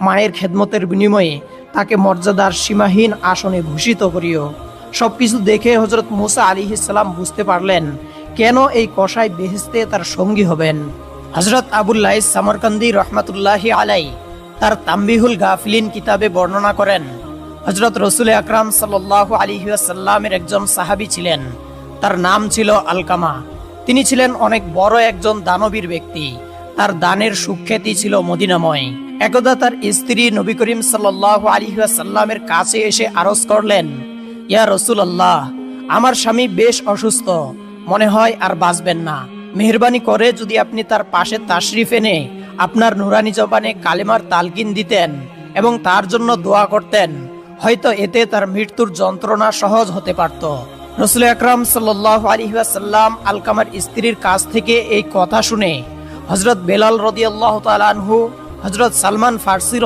মায়ের খেদমতের বিনিময়ে তাকে মর্যাদার সীমাহীন আসনে ভূষিত করিও। সবকিছু দেখে হযরত মুসা আলাইহিস সালাম বুঝতে পারলেন কেন এই কসাই বেহেশতে তার সঙ্গী হবেন। হযরত আবুল লাইস সামরকান্দি রহমাতুল্লাহি আলাইহি তার তাম্বিহুল গাফিলিন কিতাবে বর্ণনা করেন, হযরত রাসূল আকরাম সাল্লাল্লাহু আলাইহি ওয়াসাল্লামের একজন সাহাবী ছিলেন, তার নাম ছিল আলকামা। তিনি ছিলেন অনেক বড় একজন দানবীর ব্যক্তি। তার দানের সুখ্যাতি ছিল মদিনাময়। একদা তার স্ত্রী নবী করিম সাল্লাল্লাহু আলাইহি ওয়াসাল্লামের কাছে এসে আরজ করলেন, ইয়া রাসূলুল্লাহ, আমার স্বামী বেশ অসুস্থ, মনে হয় আর বাঁচবেন না। মেহেরবানি করে যদি আপনি তার পাশে তাশরিফ এনে আপনার নুরানি জবানে কালেমার তালকিন দিতেন এবং তার জন্য দোয়া করতেন, হয়তো এতে তার মৃত্যুর যন্ত্রণা সহজ হতে পারত। রাসূল আকরাম সাল্লাল্লাহু আলাইহি ওয়াসাল্লাম আলকামার স্ত্রীর কাছ থেকে এই কথা শুনে হযরত বেলাল রাদিয়াল্লাহু তাআলা আনহু, হযরত সালমান ফারসি